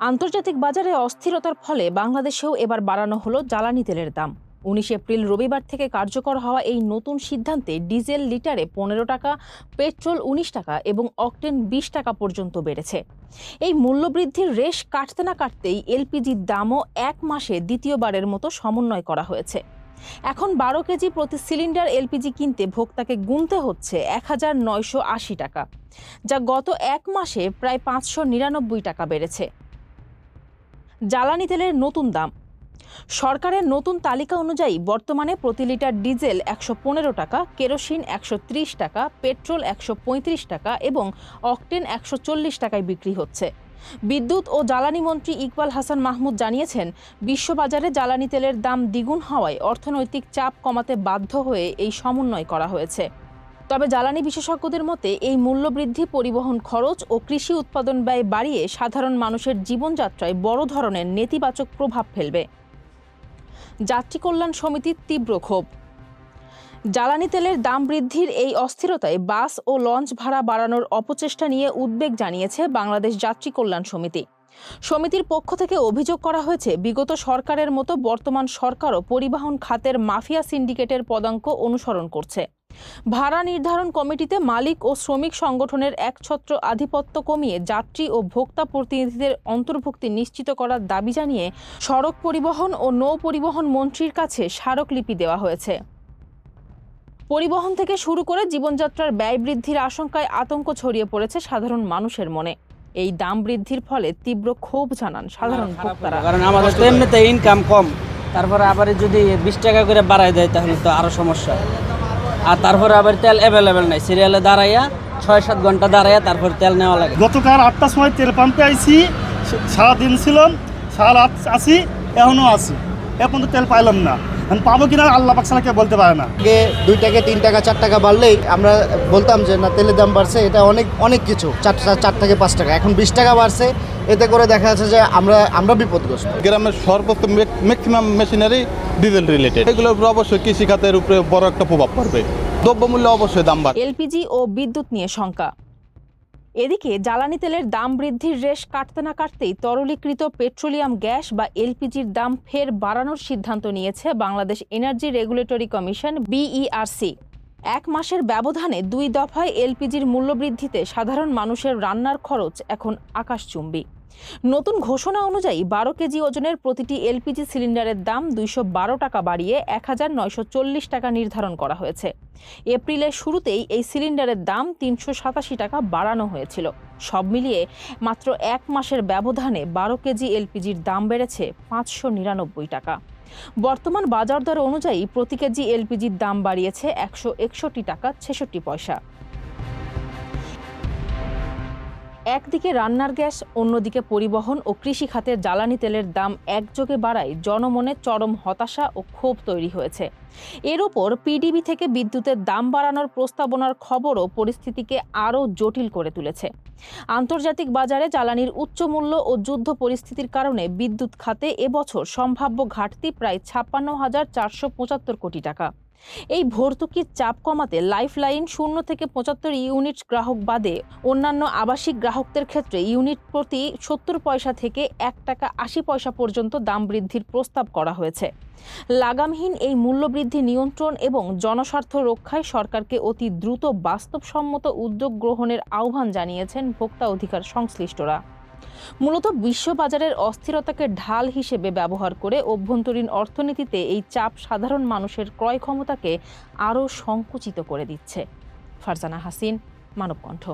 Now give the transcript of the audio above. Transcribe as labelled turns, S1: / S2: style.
S1: আন্তর্জাতিক বাজারে অস্থিরতার ফলে বাংলাদেশেও এবার বাড়ানো হলো জ্বালানি তেলের দাম। ১৯ এপ্রিল রবিবার থেকে কার্যকর হওয়া এই নতুন সিদ্ধান্তে ডিজেল লিটারে ১৫ টাকা, পেট্রোল ১৯ টাকা এবং অকটেন ২০ টাকা পর্যন্ত বেড়েছে। এই মূল্যবৃদ্ধির রেশ কাটতে না কাটতেই এলপিজির দামও এক মাসে দ্বিতীয়বারের মতো সমন্বয় করা হয়েছে। এখন ১২ কেজি প্রতি সিলিন্ডার এলপিজি কিনতে ভোক্তাকে গুনতে হচ্ছে ১,৯৮০ টাকা, যা গত এক মাসে প্রায় ৫৯৯ টাকা বেড়েছে। জ্বালানি তেলের নতুন দাম। সরকারের নতুন তালিকা অনুযায়ী বর্তমানে প্রতি লিটার ডিজেল ১১৫ টাকা, কেরোসিন ১৩০ টাকা, পেট্রোল ১৩৫ টাকা এবং অকটেন ১৪০ টাকায় বিক্রি হচ্ছে। বিদ্যুৎ ও জ্বালানি মন্ত্রী ইকবাল হাসান মাহমুদ জানিয়েছেন, বিশ্ববাজারে জ্বালানি তেলের দাম দ্বিগুণ হওয়ায় অর্থনৈতিক চাপ কমাতে বাধ্য হয়ে এই সমন্বয় করা হয়েছে। তবে জ্বালানি বিশেষজ্ঞদের মতে এই মূল্যবৃদ্ধি পরিবহন খরচ ও কৃষি উৎপাদন ব্যয় বাড়িয়ে সাধারণ মানুষের জীবনযাত্রায় বড় ধরনের নেতিবাচক প্রভাব ফেলবে। যাত্রী কল্যাণ সমিতির তীব্র ক্ষোভ। জ্বালানি তেলের দাম বৃদ্ধির এই অস্থিরতায় বাস ও লঞ্চ ভাড়া বাড়ানোর অপচেষ্টা নিয়ে উদ্বেগ জানিয়েছে বাংলাদেশ যাত্রী কল্যাণ সমিতি। সমিতির পক্ষ থেকে অভিযোগ করা হয়েছে, বিগত সরকারের মতো বর্তমান সরকারও পরিবহন খাতের মাফিয়া সিন্ডিকেটের পদাঙ্ক অনুসরণ করছে। ভাড়া নির্ধারণ কমিটিতে মালিক ও শ্রমিক সংগঠনের একছত্র আধিপত্য কমিয়ে যাত্রী ও ভোক্তা প্রতিনিধিদের অন্তর্ভুক্তি নিশ্চিত করার দাবি জানিয়ে সড়ক পরিবহন ও নৌ পরিবহন মন্ত্রীর কাছে স্মারকলিপি দেওয়া হয়েছে। পরিবহন থেকে শুরু করে জীবনযাত্রার ব্যয় বৃদ্ধির আশঙ্কায় আতঙ্ক ছড়িয়ে পড়েছে সাধারণ মানুষের মনে। এই দাম বৃদ্ধির ফলে তীব্র ক্ষোভ জানান সাধারণ ভোক্তারা।
S2: কারণ আমাদের তো এমনিতে ইনকাম কম, তারপরে আবার যদি ২০ টাকা করে বাড়ায় দেয় তাহলে তো আরো সমস্যা। আর তারপরে আবার তেল অ্যাভেলেবেল নাই, সিরিয়ালে দাঁড়াইয়া ৬-৭ ঘন্টা দাঁড়াইয়া তারপর তেল নেওয়া লাগে।
S3: গতকাল ৮টার সময় তেল পাম্পে আইছি, সারাদিন ছিলাম, সারা রাত আসি, এখনও আসি, এখন তো তেল পাইলাম না। পাবো কিনা আল্লাহ পাক ছাড়া কেউ বলতে পারে না।
S4: আগে ২ টাকা ৩ টাকা ৪ টাকা বাড়লেই আমরা বলতাম যে না, তেলের দাম বাড়ছে, এটা অনেক কিছু, ৪ থেকে ৫ টাকা, এখন ২০ টাকা বাড়ছে। এতে করে দেখা যাচ্ছে যে আমরা বিপদগ্রস্ত।
S5: গ্রামের সর্বোচ্চ ম্যাক্সিমাম মেশিনারি ডিজেল রিলেটেড, এগুলোর উপর অবশ্যই কৃষিখাতের উপরে বড় একটা প্রভাব পড়বে। দ্রব্যমূল্য অবশ্যই দাম বাড়বে।
S1: এলপিজি ও বিদ্যুৎ নিয়ে শঙ্কা। এদিকে জ্বালানি তেলের দাম বৃদ্ধির রেশ কাটতে না কাটতেই তরলীকৃত পেট্রোলিয়াম গ্যাস বা এলপিজির দাম ফের বাড়ানোর সিদ্ধান্ত নিয়েছে Bangladesh energy regulatory commission BERC। এক মাসের ব্যবধানে ২ দফায় এলপিজির মূল্যবৃদ্ধিতে সাধারণ মানুষের রান্নার খরচ এখন আকাশচুম্বী। নতুন ঘোষণা অনুযায়ী ১২ কেজি ওজনের প্রতিটি এলপিজি সিলিন্ডারের দাম ২১২ টাকা বাড়িয়ে ১,৯৪০ টাকা নির্ধারণ করা হয়েছে। এপ্রিলের শুরুতেই এই সিলিন্ডারের দাম ৩৮৭ টাকা বাড়ানো হয়েছিল। সব মিলিয়ে মাত্র এক মাসের ব্যবধানে ১২ কেজি এলপিজির দাম বেড়েছে ৫৯৯ টাকা। বর্তমান বাজার দর অনুযায়ী প্রতি কেজি এলপিজির দাম বাড়িয়েছে ১৬১ টাকা ৬৬ পয়সা। একদিকে রান্নার গ্যাস, অন্যদিকে পরিবহন ও কৃষি খাতের জ্বালানি তেলের দাম একযোগে বাড়ায় জনমনে চরম হতাশা ও ক্ষোভ তৈরি হয়েছে। এর ওপর পিডিবি থেকে বিদ্যুতের দাম বাড়ানোর প্রস্তাবনার খবরও পরিস্থিতিকে আরও জটিল করে তুলেছে। আন্তর্জাতিক বাজারে জ্বালানির উচ্চ মূল্য ও যুদ্ধ পরিস্থিতির কারণে বিদ্যুৎ খাতে এবছর সম্ভাব্য ঘাটতি প্রায় ৫৬,৪৭৫ কোটি টাকা। এই ভর্তুকির চাপ কমাতে লাইফলাইন ০ থেকে ৭৫ ইউনিট গ্রাহক বাদে অন্যান্য আবাসিক গ্রাহকদের ক্ষেত্রে ইউনিট প্রতি ৭০ পয়সা থেকে ১ টাকা ৮০ পয়সা পর্যন্ত দাম বৃদ্ধির প্রস্তাব করা হয়েছে। লাগামহীন এই মূল্যবৃদ্ধি নিয়ন্ত্রণ এবং জনস্বার্থ রক্ষায় সরকারকে অতি দ্রুত বাস্তবসম্মত উদ্যোগ গ্রহণের আহ্বান জানিয়েছেন ভোক্তা অধিকার সংশ্লিষ্টরা। মূলত বিশ্ববাজারের অস্থিরতাকে ঢাল হিসেবে ব্যবহার করে অভ্যন্তরীণ অর্থনীতিতে এই চাপ সাধারণ মানুষের ক্রয় ক্ষমতাকে আরও সংকুচিত করে দিচ্ছে। ফারজানা হাসিন, মানবকণ্ঠ।